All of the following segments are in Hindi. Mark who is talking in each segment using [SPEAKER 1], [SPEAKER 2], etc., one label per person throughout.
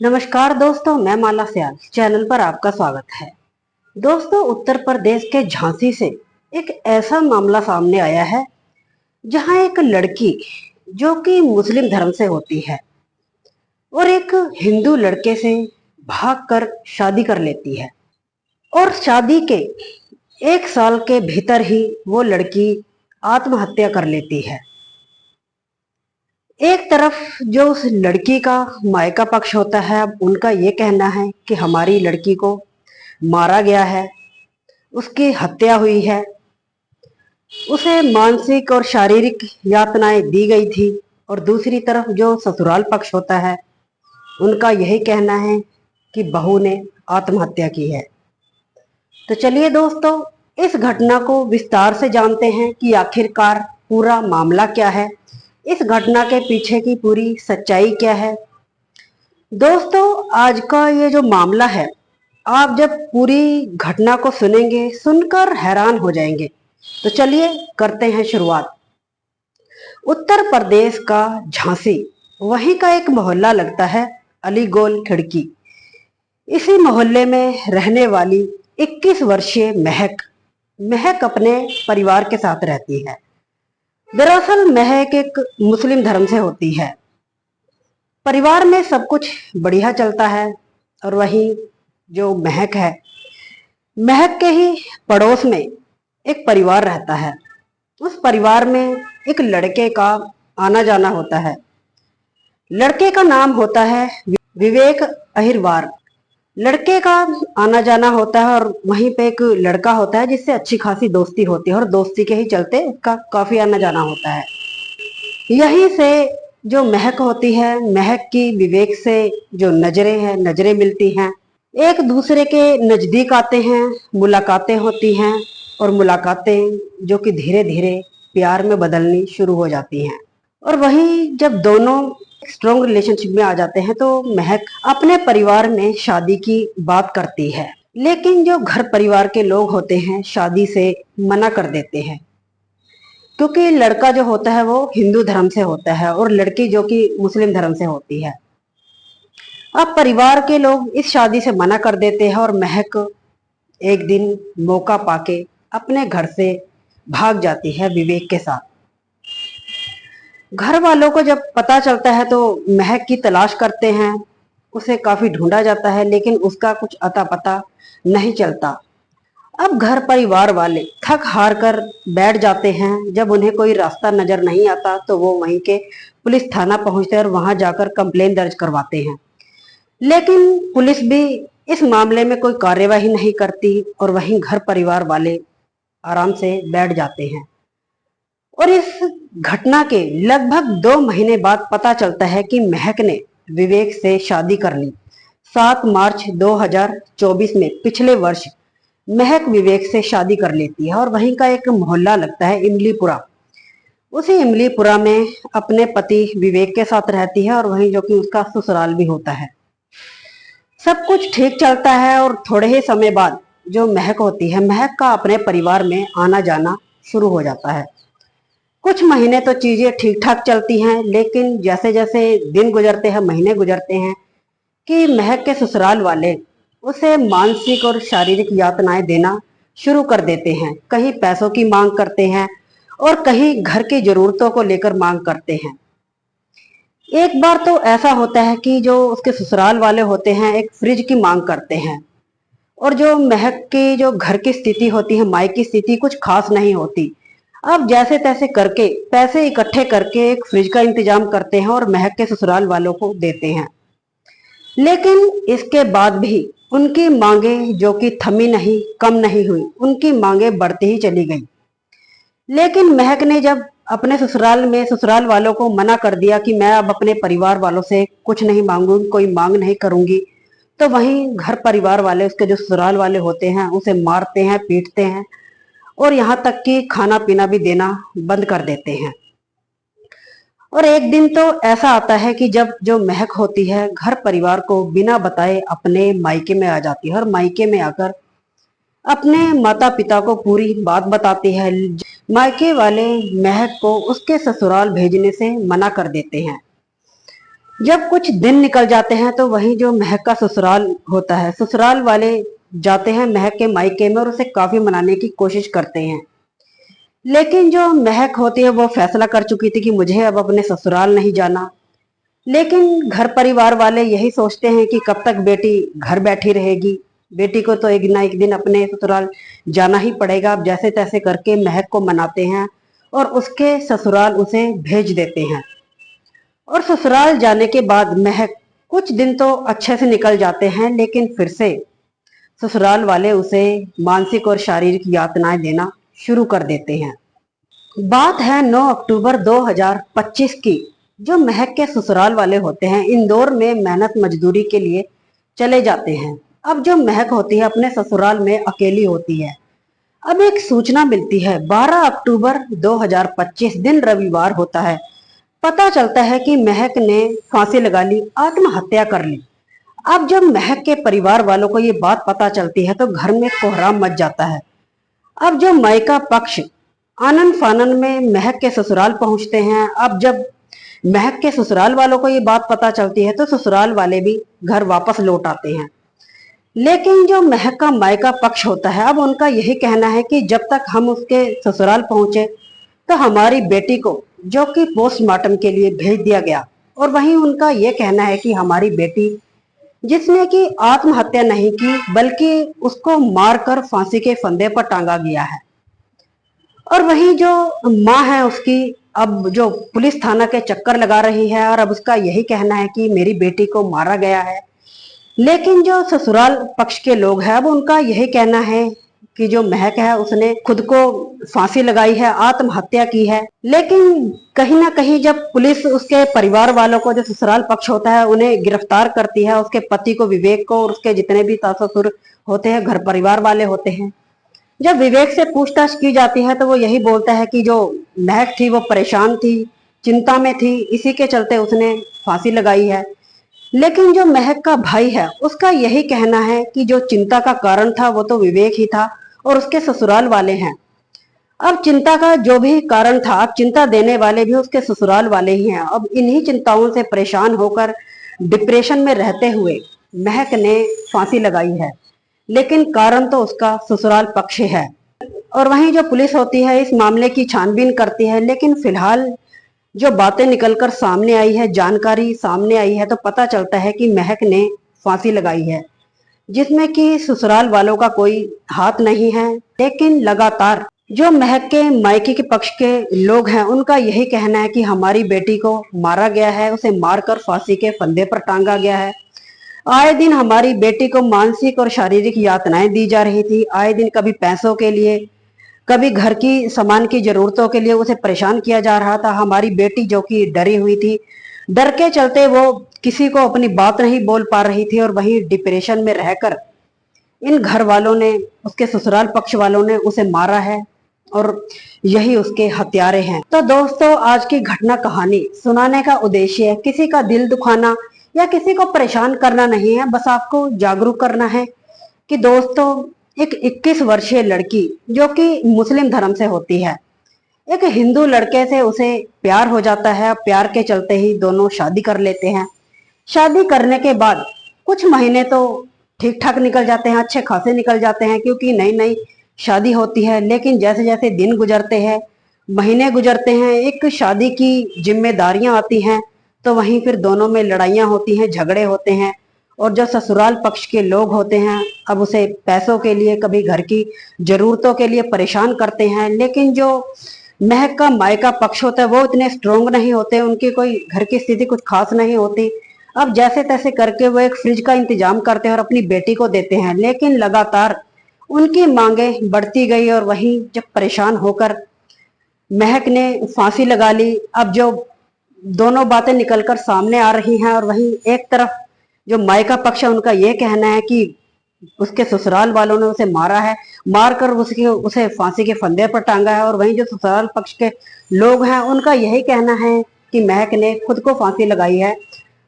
[SPEAKER 1] नमस्कार दोस्तों, मैं माला सियाल चैनल पर आपका स्वागत है। दोस्तों, उत्तर प्रदेश के झांसी से एक ऐसा मामला सामने आया है जहां एक लड़की जो कि मुस्लिम धर्म से होती है और एक हिंदू लड़के से भागकर शादी कर लेती है और शादी के 1 साल के भीतर ही वो लड़की आत्महत्या कर लेती है। एक तरफ जो उस लड़की का मायका पक्ष होता है, अब उनका ये कहना है कि हमारी लड़की को मारा गया है, उसकी हत्या हुई है, उसे मानसिक और शारीरिक यातनाएं दी गई थी। और दूसरी तरफ जो ससुराल पक्ष होता है, उनका यही कहना है कि बहू ने आत्महत्या की है। तो चलिए दोस्तों, इस घटना को विस्तार से जानते हैं कि आखिरकार पूरा मामला क्या है, इस घटना के पीछे की पूरी सच्चाई क्या है। दोस्तों, आज का ये जो मामला है, आप जब पूरी घटना को सुनेंगे, सुनकर हैरान हो जाएंगे। तो चलिए करते हैं शुरुआत। उत्तर प्रदेश का झांसी, वहीं का एक मोहल्ला लगता है अलीगोल खिड़की। इसी मोहल्ले में रहने वाली 21 वर्षीय महक महक अपने परिवार के साथ रहती है। दरअसल महक एक मुस्लिम धर्म से होती है। परिवार में सब कुछ बढ़िया चलता है और वहीं जो महक है, महक के ही पड़ोस में एक परिवार रहता है। उस परिवार में एक लड़के का आना जाना होता है। लड़के का नाम होता है विवेक अहिरवार। लड़के का आना जाना होता है और वहीं पे एक लड़का होता है जिससे अच्छी खासी दोस्ती होती है और दोस्ती के ही चलते उसका काफी आना जाना होता है। यहीं से जो महक होती है, महक की विवेक से जो नजरें मिलती हैं, एक दूसरे के नजदीक आते हैं, मुलाकातें होती हैं और मुलाकातें जो कि धीरे धीरे प्यार में बदलनी शुरू हो जाती हैं। और वहीं जब दोनों स्ट्रॉन्ग रिलेशनशिप में आ जाते हैं तो महक अपने परिवार में शादी की बात करती है, लेकिन जो घर परिवार के लोग होते हैं शादी से मना कर देते हैं, क्योंकि लड़का जो होता है वो हिंदू धर्म से होता है और लड़की जो कि मुस्लिम धर्म से होती है। अब परिवार के लोग इस शादी से मना कर देते हैं और महक एक दिन मौका पाके अपने घर से भाग जाती है विवेक के साथ। घर वालों को जब पता चलता है तो महक की तलाश करते हैं। उसे काफी ढूंढा जाता है लेकिन उसका कुछ अता पता नहीं चलता। अब घर परिवार वाले थक हार कर बैठ जाते हैं। जब उन्हें कोई रास्ता नजर नहीं आता तो वो वहीं के पुलिस थाना पहुंचते हैं और वहां जाकर कंप्लेन दर्ज करवाते हैं, लेकिन पुलिस भी इस मामले में कोई कार्यवाही नहीं करती और वहीं घर परिवार वाले आराम से बैठ जाते हैं। और इस घटना के लगभग 2 महीने बाद पता चलता है कि महक ने विवेक से शादी कर ली। 7 मार्च 2024 में, पिछले वर्ष, महक विवेक से शादी कर लेती है और वहीं का एक मोहल्ला लगता है इमलीपुरा। उसी इमलीपुरा में अपने पति विवेक के साथ रहती है और वहीं जो कि उसका ससुराल भी होता है। सब कुछ ठीक चलता है और थोड़े ही समय बाद जो महक होती है, महक का अपने परिवार में आना जाना शुरू हो जाता है। कुछ महीने तो चीजें ठीक ठाक चलती हैं, लेकिन जैसे जैसे दिन गुजरते हैं, महीने गुजरते हैं, कि महक के ससुराल वाले उसे मानसिक और शारीरिक यातनाएं देना शुरू कर देते हैं। कहीं पैसों की मांग करते हैं और कहीं घर की जरूरतों को लेकर मांग करते हैं। एक बार तो ऐसा होता है कि जो उसके ससुराल वाले होते हैं एक फ्रिज की मांग करते हैं और जो महक की जो घर की स्थिति होती है, माई की स्थिति कुछ खास नहीं होती। अब जैसे तैसे करके पैसे इकट्ठे करके एक फ्रिज का इंतजाम करते हैं और महक के ससुराल वालों को देते हैं। लेकिन इसके बाद भी उनकी मांगे जो कि थमी नहीं, कम नहीं हुई, उनकी मांगे बढ़ती ही चली गई। लेकिन महक ने जब अपने ससुराल वालों को मना कर दिया कि मैं अब अपने परिवार वालों से कुछ नहीं मांगूंगी, कोई मांग नहीं करूंगी, तो वहीं घर परिवार वाले, उसके जो ससुराल वाले होते हैं, उसे मारते हैं, पीटते हैं और यहाँ तक कि खाना पीना भी देना बंद कर देते हैं। और एक दिन तो ऐसा आता है कि जब जो महक होती है घर परिवार को बिना बताए अपने मायके में आ जाती है और मायके में आकर अपने माता पिता को पूरी बात बताती है। मायके वाले महक को उसके ससुराल भेजने से मना कर देते हैं। जब कुछ दिन निकल जाते हैं तो वहीं जो महक का ससुराल होता है, ससुराल वाले जाते हैं महक के मायके में और उसे काफी मनाने की कोशिश करते हैं। लेकिन जो महक होती है वो फैसला कर चुकी थी कि मुझे अब अपने ससुराल नहीं जाना। लेकिन घर परिवार वाले यही सोचते हैं कि कब तक बेटी घर बैठी रहेगी, बेटी को तो एक ना एक दिन अपने ससुराल जाना ही पड़ेगा। अब जैसे तैसे करके महक को मनाते हैं और उसके ससुराल उसे भेज देते हैं। और ससुराल जाने के बाद महक कुछ दिन तो अच्छे से निकल जाते हैं, लेकिन फिर से ससुराल वाले उसे मानसिक और शारीरिक यातनाएं देना शुरू कर देते हैं। बात है 9 अक्टूबर 2025 की। जो महक के ससुराल वाले होते हैं इंदौर में मेहनत मजदूरी के लिए चले जाते हैं। अब जो महक होती है अपने ससुराल में अकेली होती है। अब एक सूचना मिलती है, 12 अक्टूबर 2025 दिन रविवार होता है। पता चलता है कि महक ने फांसी लगा ली, आत्महत्या कर ली। अब जब महक के परिवार वालों को ये बात पता चलती है तो घर में कोहराम मच जाता है। अब जो मायका पक्ष आनन फानन में महक के ससुराल पहुंचते हैं। अब जब महक के ससुराल वालों को ये बात पता चलती है तो ससुराल वाले भी घर वापस लौट आते हैं। लेकिन जो महक का मायका पक्ष होता है, अब उनका यही कहना है कि जब तक हम उसके ससुराल पहुंचे तो हमारी बेटी को जो कि पोस्टमार्टम के लिए भेज दिया गया। और वहीं उनका यह कहना है कि हमारी बेटी जिसने कि आत्महत्या नहीं की बल्कि उसको मारकर फांसी के फंदे पर टांगा गया है। और वहीं जो माँ है उसकी अब जो पुलिस थाना के चक्कर लगा रही है और अब उसका यही कहना है कि मेरी बेटी को मारा गया है। लेकिन जो ससुराल पक्ष के लोग हैं अब उनका यही कहना है कि जो महक है उसने खुद को फांसी लगाई है, आत्महत्या की है। लेकिन कहीं ना कहीं जब पुलिस उसके परिवार वालों को, जो ससुराल पक्ष होता है, उन्हें गिरफ्तार करती है, उसके पति को, विवेक को, और उसके जितने भी सास ससुर होते हैं, घर परिवार वाले होते हैं, जब विवेक से पूछताछ की जाती है तो वो यही बोलता है कि जो महक थी वो परेशान थी, चिंता में थी, इसी के चलते उसने फांसी लगाई है। लेकिन जो महक का भाई है उसका यही कहना है कि जो चिंता का कारण था वो तो विवेक ही था और उसके ससुराल वाले हैं। अब चिंता का जो भी कारण था, अब चिंता देने वाले भी उसके ससुराल वाले ही हैं। अब इन्हीं चिंताओं से परेशान होकर डिप्रेशन में रहते हुए महक ने फांसी लगाई है। लेकिन कारण तो उसका ससुराल पक्ष है। और वहीं जो पुलिस होती है इस मामले की छानबीन करती है। लेकिन फिलहाल जो बातें निकलकर सामने आई है, जानकारी सामने आई है, तो पता चलता है कि महक ने फांसी लगाई है, जिसमें कि ससुराल वालों का कोई हाथ नहीं है। लेकिन लगातार जो महक के मायके के पक्ष के लोग हैं उनका यही कहना है कि हमारी बेटी को मारा गया है, उसे मारकर फांसी के फंदे पर टांगा गया है। आए दिन हमारी बेटी को मानसिक और शारीरिक यातनाएं दी जा रही थी। आए दिन कभी पैसों के लिए, कभी घर की सामान की जरूरतों के लिए उसे परेशान किया जा रहा था। हमारी बेटी जो कि डरी हुई थी, डर के चलते वो किसी को अपनी बात नहीं बोल पा रही थी और वहीं डिप्रेशन में रहकर इन घर वालों ने, उसके ससुराल पक्ष वालों ने उसे मारा है और यही उसके हत्यारे हैं। तो दोस्तों, आज की घटना कहानी सुनाने का उद्देश्य किसी का दिल दुखाना या किसी को परेशान करना नहीं है, बस आपको जागरूक करना है कि दोस्तों एक 21 वर्षीय लड़की जो कि मुस्लिम धर्म से होती है, एक हिंदू लड़के से उसे प्यार हो जाता है। प्यार के चलते ही दोनों शादी कर लेते हैं। शादी करने के बाद कुछ महीने तो ठीक ठाक निकल जाते हैं, अच्छे खासे निकल जाते हैं, क्योंकि नई नई शादी होती है। लेकिन जैसे जैसे दिन गुजरते हैं, महीने गुजरते हैं, एक शादी की जिम्मेदारियां आती हैं, तो वहीं फिर दोनों में लड़ाइयां होती हैं, झगड़े होते हैं। और जो ससुराल पक्ष के लोग होते हैं अब उसे पैसों के लिए, कभी घर की जरूरतों के लिए परेशान करते हैं। लेकिन जो महक का मायका पक्ष होता है वो इतने स्ट्रोंग नहीं होते, उनकी कोई घर की स्थिति कुछ खास नहीं होती। अब जैसे तैसे करके वो एक फ्रिज का इंतजाम करते हैं और अपनी बेटी को देते हैं। लेकिन लगातार उनकी मांगे बढ़ती गई और वहीं जब परेशान होकर महक ने फांसी लगा ली। अब जो दोनों बातें निकलकर सामने आ रही हैं और वहीं एक तरफ जो मायका पक्ष है उनका यह कहना है कि उसके ससुराल वालों ने उसे मारा है, मारकर उसे फांसी के फंदे पर टांगा है। और वहीं जो ससुराल पक्ष के लोग हैं उनका यही कहना है कि महक ने खुद को फांसी लगाई है,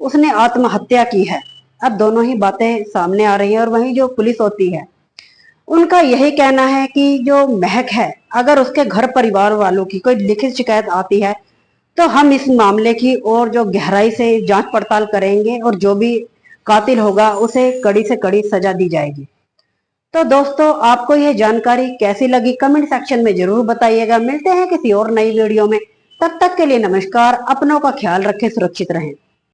[SPEAKER 1] उसने आत्महत्या की है। अब दोनों ही बातें सामने आ रही हैं। और वहीं जो पुलिस होती है उनका यही कहना है कि जो महक है, अगर उसके घर परिवार वालों की कोई लिखित शिकायत आती है तो हम इस मामले की और जो गहराई से जांच पड़ताल करेंगे और जो भी कातिल होगा उसे कड़ी से कड़ी सजा दी जाएगी। तो दोस्तों, आपको यह जानकारी कैसी लगी कमेंट सेक्शन में जरूर बताइएगा। मिलते हैं किसी और नई वीडियो में। तब तक के लिए नमस्कार। अपनों का ख्याल रखें, सुरक्षित रहें।